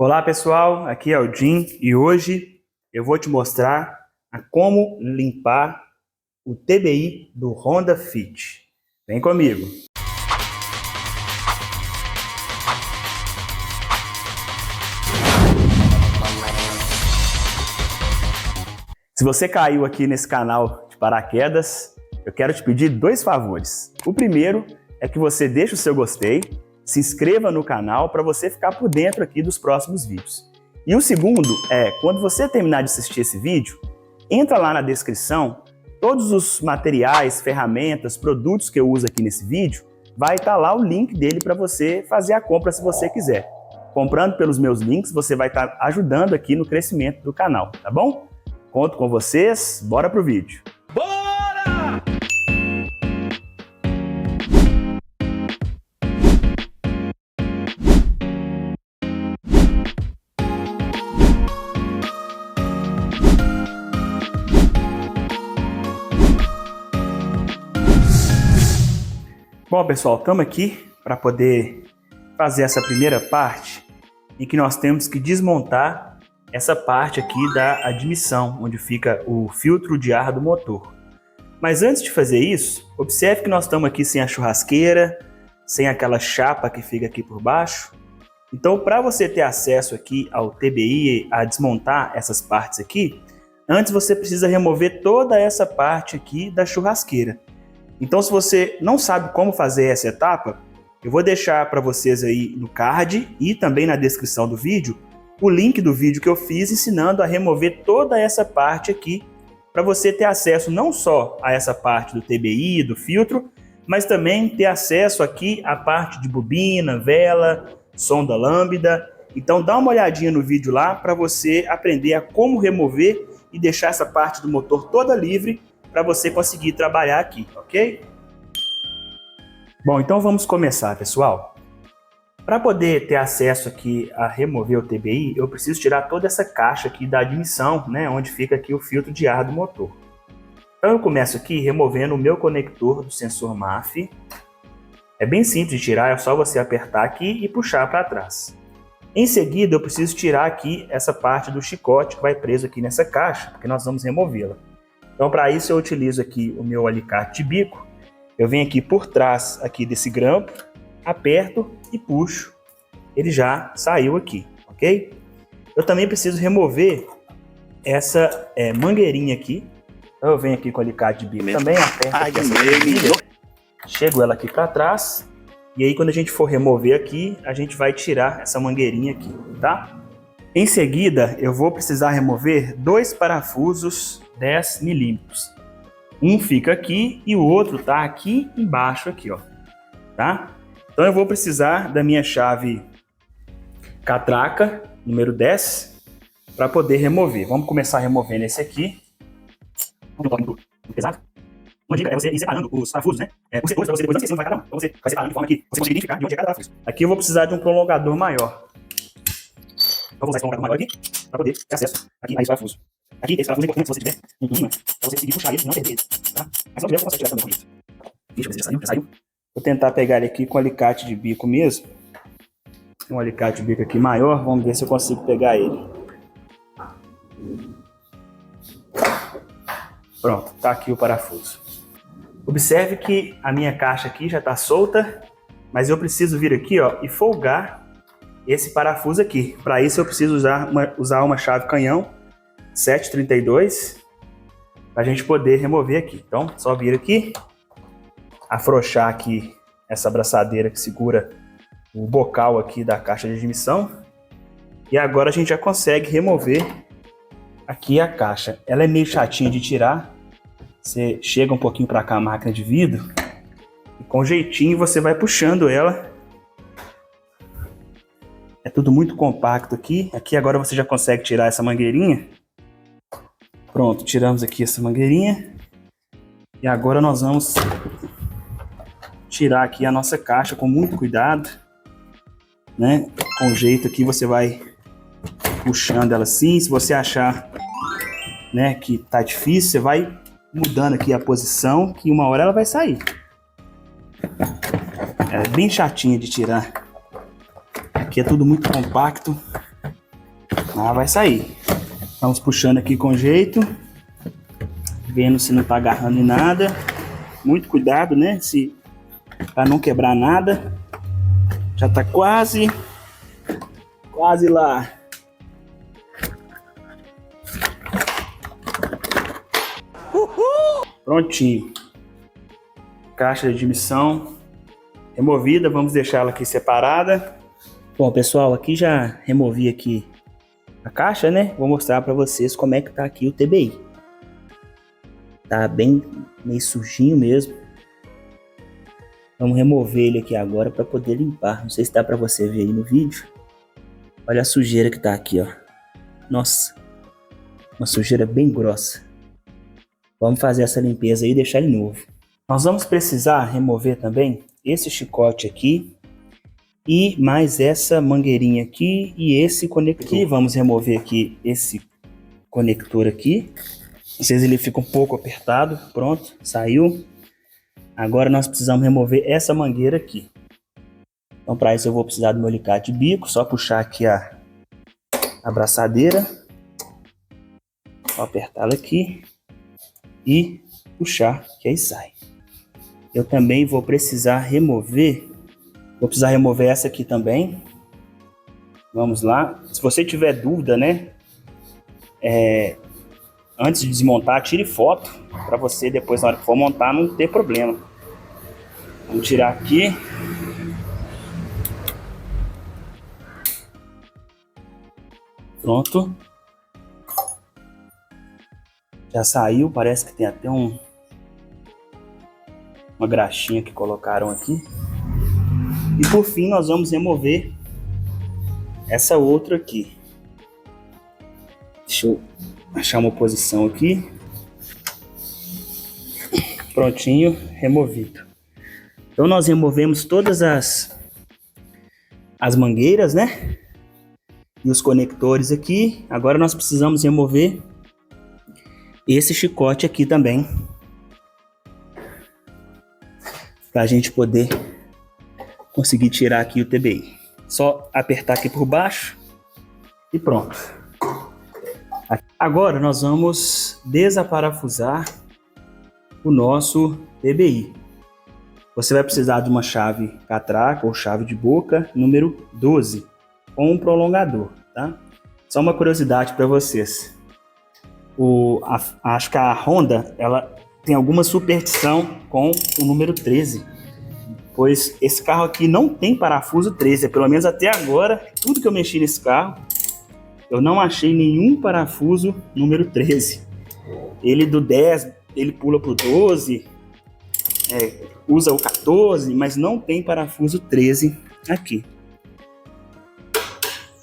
Olá pessoal, aqui é o Jim e hoje eu vou te mostrar a como limpar o TBI do Honda Fit. Vem comigo! Se você caiu aqui nesse canal de paraquedas, eu quero te pedir dois favores. O primeiro é que você deixe o seu gostei, se inscreva no canal para você ficar por dentro aqui dos próximos vídeos. E o segundo é, quando você terminar de assistir esse vídeo, entra lá na descrição, todos os materiais, ferramentas, produtos que eu uso aqui nesse vídeo, vai estar lá o link dele para você fazer a compra se você quiser. Comprando pelos meus links, você vai estar ajudando aqui no crescimento do canal, tá bom? Conto com vocês, bora pro vídeo! Bora! Bom, pessoal, estamos aqui para poder fazer essa primeira parte em que nós temos que desmontar essa parte aqui da admissão, onde fica o filtro de ar do motor. Mas antes de fazer isso, observe que nós estamos aqui sem a churrasqueira, sem aquela chapa que fica aqui por baixo. Então, para você ter acesso aqui ao TBI, a desmontar essas partes aqui, antes você precisa remover toda essa parte aqui da churrasqueira. Então, se você não sabe como fazer essa etapa, eu vou deixar para vocês aí no card e também na descrição do vídeo o link do vídeo que eu fiz ensinando a remover toda essa parte aqui para você ter acesso não só a essa parte do TBI, do filtro, mas também ter acesso aqui à parte de bobina, vela, sonda lambda. Então dá uma olhadinha no vídeo lá para você aprender a como remover e deixar essa parte do motor toda livre para você conseguir trabalhar aqui, ok? Bom, então vamos começar, pessoal. Para poder ter acesso aqui a remover o TBI, eu preciso tirar toda essa caixa aqui da admissão, né, onde fica aqui o filtro de ar do motor. Então eu começo aqui removendo o meu conector do sensor MAF. É bem simples de tirar, é só você apertar aqui e puxar para trás. Em seguida eu preciso tirar aqui essa parte do chicote que vai preso aqui nessa caixa, porque nós vamos removê-la. Então para isso eu utilizo aqui o meu alicate de bico. Eu venho aqui por trás aqui desse grampo, aperto e puxo, ele já saiu aqui, ok? Eu também preciso remover essa mangueirinha aqui. Então eu venho aqui com o alicate de bico também, aperto aqui essa mangueirinha, chego ela aqui para trás, e aí quando a gente for remover aqui, a gente vai tirar essa mangueirinha aqui, tá? Em seguida, eu vou precisar remover dois parafusos 10 milímetros. Um fica aqui e o outro tá aqui embaixo, aqui, ó, tá? Então eu vou precisar da minha chave catraca, número 10, para poder remover. Vamos começar removendo esse aqui. Muito pesado. Uma dica é você ir separando os parafusos, né? Por setores, para você depois não esquecer onde vai cada um. Então você vai separando de forma que você consiga identificar de onde é cada parafuso. Aqui eu vou precisar de um prolongador maior. Então vou usar esse prolongador maior aqui, para poder ter acesso aqui a esse parafuso. Aqui, esse parafuso é importante se você tiver um imã, para você conseguir puxar ele e não perder ele, tá? Mas se não tiver, eu posso tirar também com isso. Deixa eu ver se já saiu. Vou tentar pegar ele aqui com alicate de bico mesmo. Tem um alicate de bico aqui maior, vamos ver se eu consigo pegar ele. Pronto, tá aqui o parafuso. Observe que a minha caixa aqui já está solta, mas eu preciso vir aqui, ó, e folgar esse parafuso aqui. Para isso eu preciso usar uma chave canhão 732 para a gente poder remover aqui. Então, só vir aqui, afrouxar aqui essa abraçadeira que segura o bocal aqui da caixa de admissão. E agora a gente já consegue remover aqui a caixa. Ela é meio chatinha de tirar. Você chega um pouquinho para cá a máquina de vidro e com jeitinho você vai puxando ela. É tudo muito compacto aqui. Aqui agora você já consegue tirar essa mangueirinha. Pronto, tiramos aqui essa mangueirinha. E agora nós vamos tirar aqui a nossa caixa com muito cuidado, né? Com jeito aqui você vai puxando ela assim. Se você achar, né, que tá difícil, você vai mudando aqui a posição, que uma hora ela vai sair. É bem chatinha de tirar. Aqui é tudo muito compacto. Ah, vai sair. Vamos puxando aqui com jeito, vendo se não tá agarrando em nada. Muito cuidado, né? Para não quebrar nada. Já tá quase lá. Uhul! Prontinho. Caixa de admissão removida. Vamos deixar ela aqui separada. Bom, pessoal, aqui já removi aqui a caixa, né? Vou mostrar para vocês como é que tá aqui o TBI. Tá bem meio sujinho mesmo. Vamos remover ele aqui agora para poder limpar. Não sei se dá para você ver aí no vídeo. Olha a sujeira que tá aqui, ó. Nossa, uma sujeira bem grossa. Vamos fazer essa limpeza aí e deixar ele novo. Nós vamos precisar remover também esse chicote aqui e mais essa mangueirinha aqui e esse conector. Aqui, vamos remover aqui esse conector aqui. Às vezes ele fica um pouco apertado. Pronto, saiu. Agora nós precisamos remover essa mangueira aqui. Então para isso eu vou precisar do meu alicate de bico. Só puxar aqui a abraçadeira. Só apertá-la aqui e puxar, que aí sai. Eu também vou precisar remover. Vou precisar remover essa aqui também. Vamos lá. Se você tiver dúvida, né? Antes de desmontar, tire foto. Para você depois, na hora que for montar, não ter problema. Vamos tirar aqui. Pronto. Já saiu. Parece que tem até uma graxinha que colocaram aqui. E por fim nós vamos remover essa outra aqui. Deixa eu achar uma posição aqui. Prontinho, removido. Então nós removemos todas as mangueiras, né? E os conectores aqui. Agora nós precisamos remover esse chicote aqui também, para a gente poder conseguir tirar aqui o TBI. Só apertar aqui por baixo e pronto. Agora nós vamos desaparafusar o nosso TBI. Você vai precisar de uma chave catraca ou chave de boca número 12 com um prolongador, tá? Só uma curiosidade para vocês. Acho que a Honda ela tem alguma superstição com o número 13, pois esse carro aqui não tem parafuso 13, pelo menos até agora, tudo que eu mexi nesse carro, eu não achei nenhum parafuso número 13. Ele do 10, ele pula pro 12, usa o 14, mas não tem parafuso 13 aqui.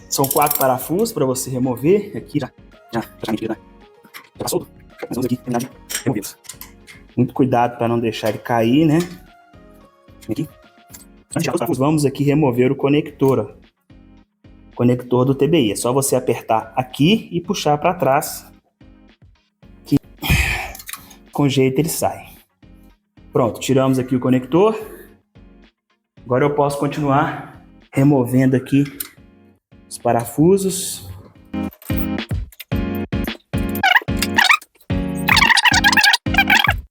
São 4 parafusos para você remover. Aqui já passou. Mas vamos aqui terminar de remover. Muito cuidado para não deixar ele cair, né? Aqui. Antes de parafusos, vamos aqui remover o conector. Ó. Conector do TBI. É só você apertar aqui e puxar para trás. Que com jeito ele sai. Pronto, tiramos aqui o conector. Agora eu posso continuar removendo aqui os parafusos.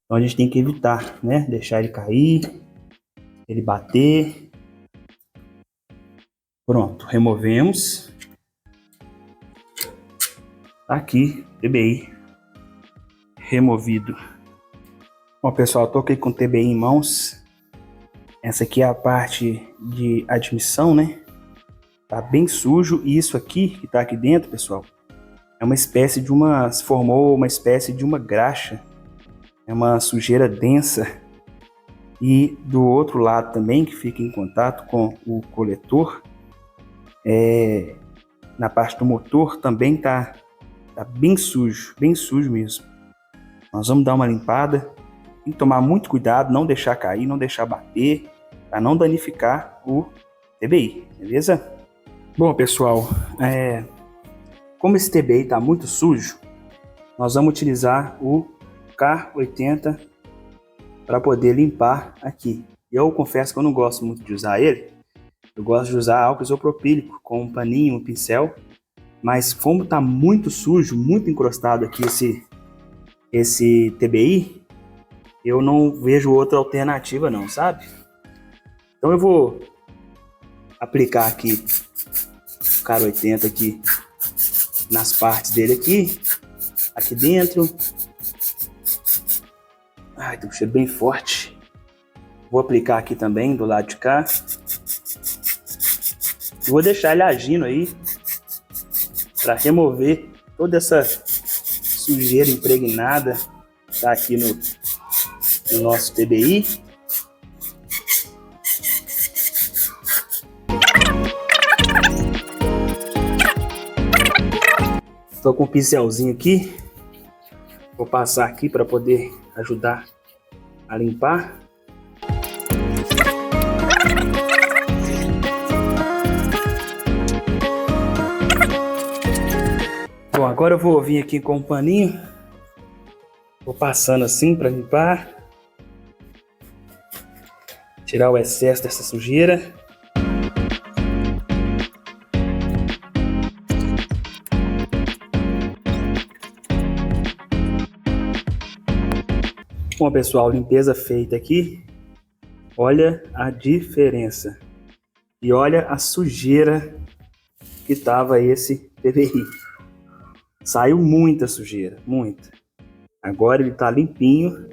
Então a gente tem que evitar, né? Deixar ele cair, ele bater. Pronto, removemos. Aqui, TBI removido. Bom, pessoal, eu tô aqui com o TBI em mãos. Essa aqui é a parte de admissão, né? Tá bem sujo. E isso aqui, que tá aqui dentro, pessoal, é uma espécie de se formou uma espécie de uma graxa. É uma sujeira densa. E do outro lado também, que fica em contato com o coletor, na parte do motor também tá bem sujo mesmo. Nós vamos dar uma limpada. Tem que tomar muito cuidado, não deixar cair, não deixar bater, para não danificar o TBI, beleza? Bom, pessoal, como esse TBI está muito sujo, nós vamos utilizar o K80 para poder limpar aqui. Eu confesso que eu não gosto muito de usar ele. Eu gosto de usar álcool isopropílico com um paninho, um pincel, Mas como tá muito sujo, muito encrostado aqui esse TBI, eu não vejo outra alternativa não, sabe? Então eu vou aplicar aqui o Cara 80 aqui nas partes dele aqui dentro. Ai, tem um cheiro bem forte. Vou aplicar aqui também do lado de cá. E vou deixar ele agindo aí para remover toda essa sujeira impregnada que tá aqui no nosso TBI. Estou com um pincelzinho aqui. Vou passar aqui para poder ajudar a limpar. Bom, agora eu vou vir aqui com um paninho. Vou passando assim para limpar. Tirar o excesso dessa sujeira. Bom, pessoal, limpeza feita aqui. Olha a diferença. E olha a sujeira que tava esse TBI. Saiu muita sujeira, muita. Agora ele tá limpinho.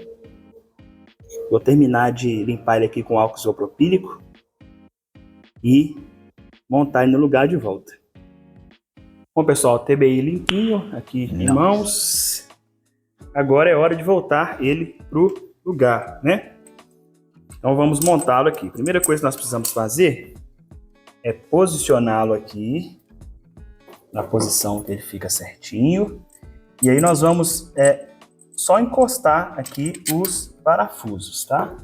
Vou terminar de limpar ele aqui com álcool isopropílico e montar ele no lugar de volta. Bom, pessoal, TBI limpinho aqui em mãos. Agora é hora de voltar ele pro lugar, né? Então vamos montá-lo aqui. Primeira coisa que nós precisamos fazer é posicioná-lo aqui na posição que ele fica certinho. E aí nós vamos só encostar aqui os parafusos, tá?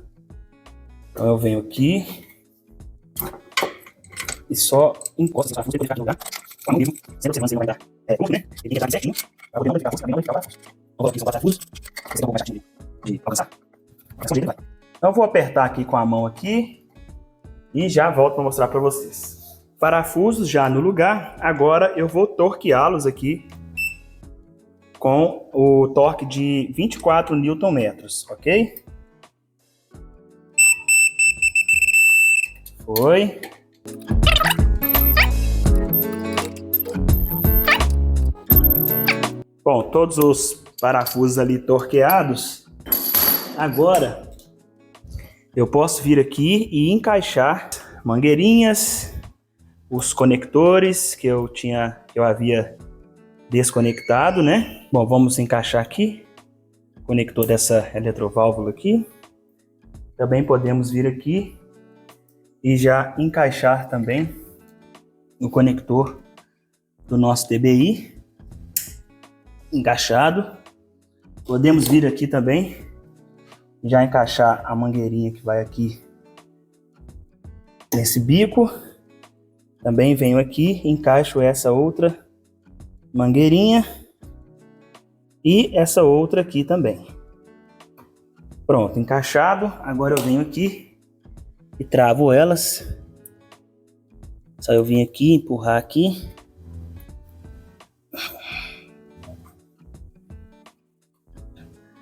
Então eu venho aqui e só encosto os parafusos para ele ficar no lugar. Com a mão mesmo, sempre observando se ele não vai dar ponto, né? Ele tem que estar bem certinho para poder modificar a força, modificar o parafuso. Então vou aqui os parafusos, esse é um pouco mais chatinho de alcançar. Então eu vou apertar aqui com a mão aqui e já volto para mostrar para vocês. Parafusos já no lugar. Agora eu vou torqueá-los aqui com o torque de 24 Nm, ok? Foi. Bom, todos os parafusos ali torqueados. Agora eu posso vir aqui e encaixar mangueirinhas, os conectores que eu havia desconectado, né? Bom, vamos encaixar aqui o conector dessa eletroválvula aqui. Também podemos vir aqui e já encaixar também o conector do nosso TBI encaixado. Podemos vir aqui também e já encaixar a mangueirinha que vai aqui nesse bico. Também venho aqui, encaixo essa outra mangueirinha e essa outra aqui também. Pronto, encaixado. Agora eu venho aqui e travo elas. Só eu vim aqui, empurrar aqui.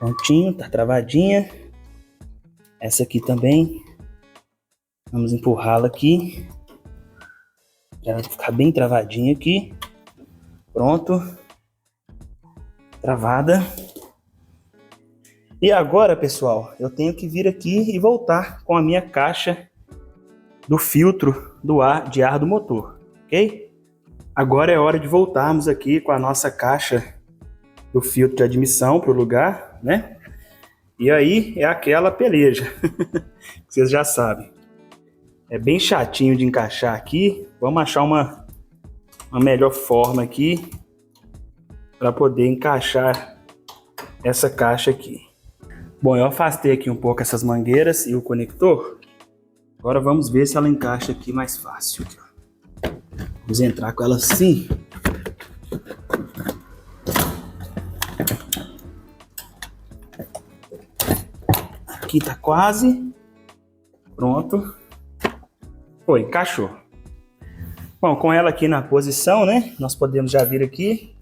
Prontinho, tá travadinha. Essa aqui também. Vamos empurrá-la aqui. Já vai ficar bem travadinha aqui. Pronto. Travada. E agora, pessoal, eu tenho que vir aqui e voltar com a minha caixa do filtro de ar do motor, ok? Agora é hora de voltarmos aqui com a nossa caixa do filtro de admissão para o lugar, né? E aí é aquela peleja, vocês já sabem. É bem chatinho de encaixar aqui. Vamos achar uma melhor forma aqui para poder encaixar essa caixa aqui. Bom, eu afastei aqui um pouco essas mangueiras e o conector. Agora vamos ver se ela encaixa aqui mais fácil. Vamos entrar com ela assim. Aqui tá quase. Pronto. Foi, encaixou. Bom, com ela aqui na posição, né, nós podemos já vir aqui,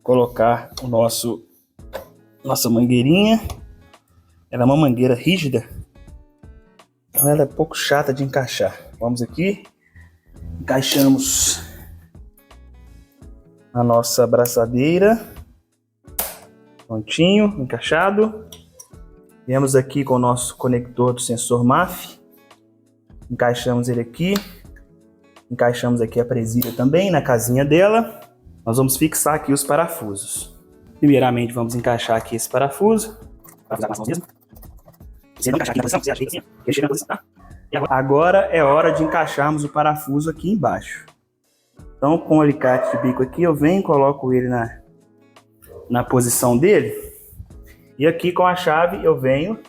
colocar o nossa mangueirinha. Ela é uma mangueira rígida, então ela é um pouco chata de encaixar. Vamos aqui, encaixamos a nossa abraçadeira, prontinho, encaixado. Viemos aqui com o nosso conector do sensor MAF, encaixamos ele aqui, encaixamos aqui a presilha também na casinha dela. Nós vamos fixar aqui os parafusos. Primeiramente vamos encaixar aqui esse parafuso. Você não encaixar aqui na posição, você ajeita assim, ele chega na posição, tá? E agora é hora de encaixarmos o parafuso aqui embaixo. Então, com o alicate de bico aqui, eu venho e coloco ele na posição dele. E aqui com a chave eu venho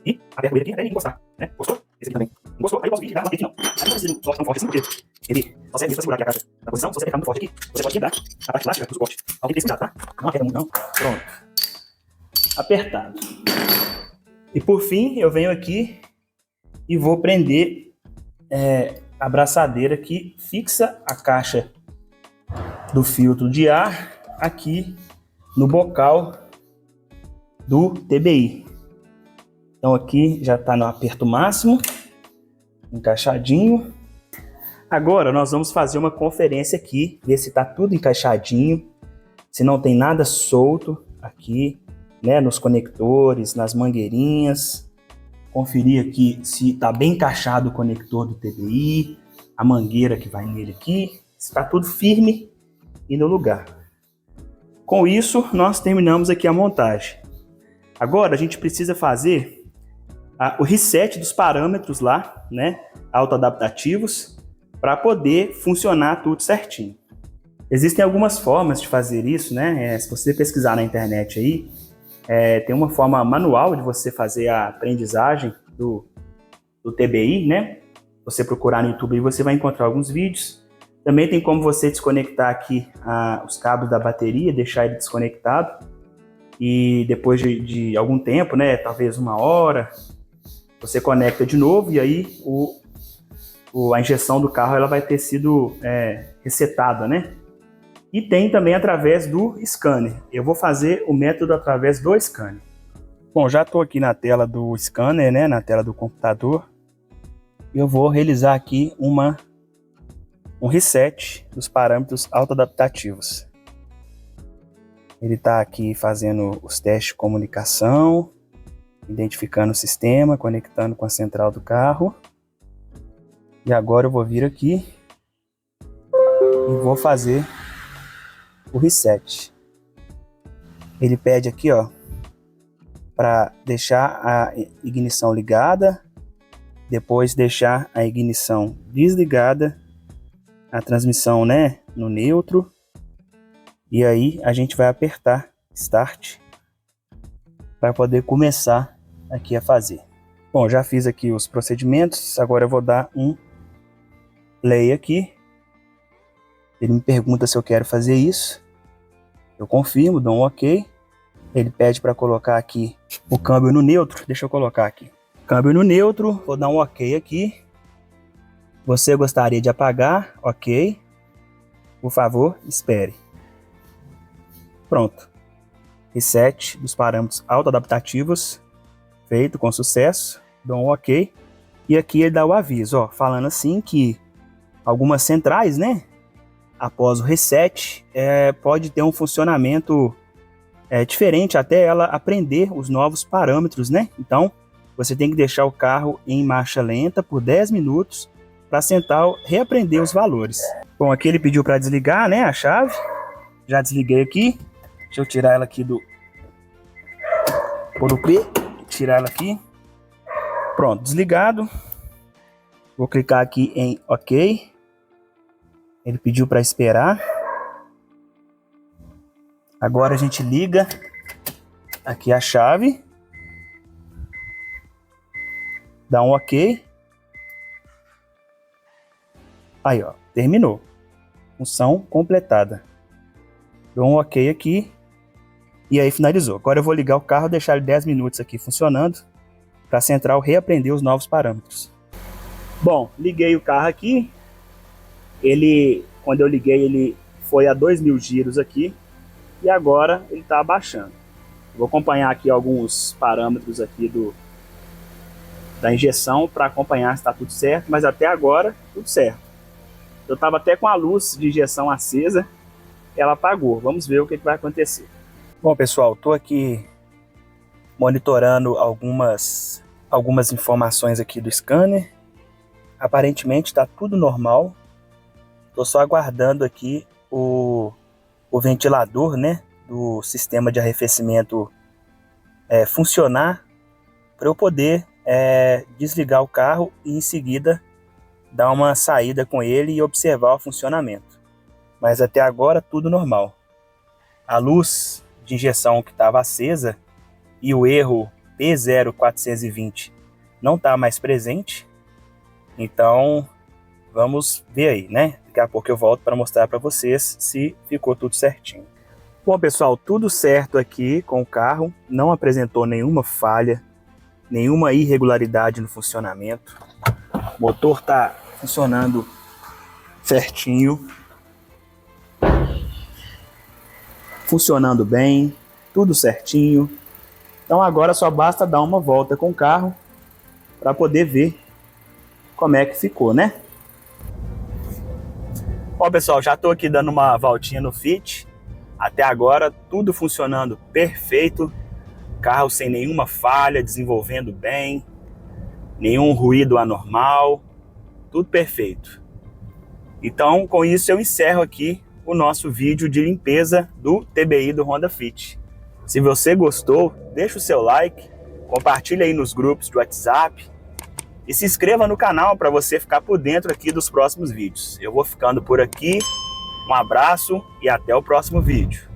e aperto ele aqui até ele encostar, né? Gostou? Esse aqui também. Gostou? Aí eu posso vir e aqui não. Aí não precisa de um suporte tão forte assim, porque ele consegue segurar aqui a caixa na posição. Se você apertar muito forte aqui, você pode quebrar a parte plástica do suporte. Então tem que ter esse cuidado, tá? Não aperta muito não. Pronto. Apertado. E por fim, eu venho aqui e vou prender a abraçadeira que fixa a caixa do filtro de ar aqui no bocal do TBI. Então aqui já está no aperto máximo, encaixadinho. Agora nós vamos fazer uma conferência aqui, ver se está tudo encaixadinho, se não tem nada solto aqui, né, nos conectores, nas mangueirinhas. Conferir aqui se está bem encaixado o conector do TBI, a mangueira que vai nele aqui, se está tudo firme e no lugar. Com isso, nós terminamos aqui a montagem. Agora a gente precisa fazer o reset dos parâmetros lá, né, autoadaptativos, para poder funcionar tudo certinho. Existem algumas formas de fazer isso, né? Se você pesquisar na internet aí, tem uma forma manual de você fazer a aprendizagem do TBI, né? Você procurar no YouTube e você vai encontrar alguns vídeos. Também tem como você desconectar aqui os cabos da bateria, deixar ele desconectado. E depois de algum tempo, né? Talvez 1 hora, você conecta de novo e aí a injeção do carro ela vai ter sido resetada, né? E tem também através do scanner. Eu vou fazer o método através do scanner. Bom, já estou aqui na tela do scanner, né, na tela do computador. Eu vou realizar aqui um reset dos parâmetros autoadaptativos. Ele está aqui fazendo os testes de comunicação, identificando o sistema, conectando com a central do carro. E agora eu vou vir aqui e vou fazer o reset. Ele pede aqui, ó, para deixar a ignição ligada, depois deixar a ignição desligada, a transmissão, né, no neutro, e aí a gente vai apertar Start para poder começar aqui a fazer. Bom, já fiz aqui os procedimentos, agora eu vou dar um play aqui. Ele me pergunta se eu quero fazer isso. Eu confirmo, dou um OK. Ele pede para colocar aqui o câmbio no neutro. Deixa eu colocar aqui. Câmbio no neutro. Vou dar um OK aqui. Você gostaria de apagar? OK. Por favor, espere. Pronto. Reset dos parâmetros autoadaptativos. Feito com sucesso. Dou um OK. E aqui ele dá o aviso, ó, falando assim que algumas centrais, né, após o reset, pode ter um funcionamento diferente até ela aprender os novos parâmetros, né? Então, você tem que deixar o carro em marcha lenta por 10 minutos para a central reaprender os valores. Bom, aqui ele pediu para desligar, né, a chave. Já desliguei aqui. Deixa eu tirar ela aqui por o P, tirar ela aqui. Pronto, desligado. Vou clicar aqui em OK. Ele pediu para esperar. Agora a gente liga aqui a chave. Dá um OK. Aí, ó, terminou. Função completada. Dou um OK aqui. E aí finalizou. Agora eu vou ligar o carro, deixar ele 10 minutos aqui funcionando, para a central reaprender os novos parâmetros. Bom, liguei o carro aqui. quando eu liguei, ele foi a 2.000 giros aqui e agora ele está abaixando. Vou acompanhar aqui alguns parâmetros aqui da injeção para acompanhar se está tudo certo, mas até agora tudo certo. Eu estava até com a luz de injeção acesa, ela apagou. Vamos ver o que vai acontecer. Bom, pessoal, estou aqui monitorando algumas informações aqui do scanner. Aparentemente está tudo normal. Estou só aguardando aqui o ventilador, né, do sistema de arrefecimento funcionar para eu poder desligar o carro e em seguida dar uma saída com ele e observar o funcionamento. Mas até agora tudo normal. A luz de injeção que estava acesa e o erro P0420 não está mais presente. Então vamos ver aí, né? Daqui a pouco eu volto para mostrar para vocês se ficou tudo certinho. Bom, pessoal, tudo certo aqui com o carro. Não apresentou nenhuma falha, nenhuma irregularidade no funcionamento. O motor está funcionando certinho. Funcionando bem, tudo certinho. Então agora só basta dar uma volta com o carro para poder ver como é que ficou, né? Bom, pessoal, já estou aqui dando uma voltinha no Fit. Até agora tudo funcionando perfeito. Carro sem nenhuma falha, desenvolvendo bem. Nenhum ruído anormal. Tudo perfeito. Então, com isso eu encerro aqui o nosso vídeo de limpeza do TBI do Honda Fit. Se você gostou, deixa o seu like, compartilha aí nos grupos de WhatsApp e se inscreva no canal para você ficar por dentro aqui dos próximos vídeos. Eu vou ficando por aqui, um abraço e até o próximo vídeo.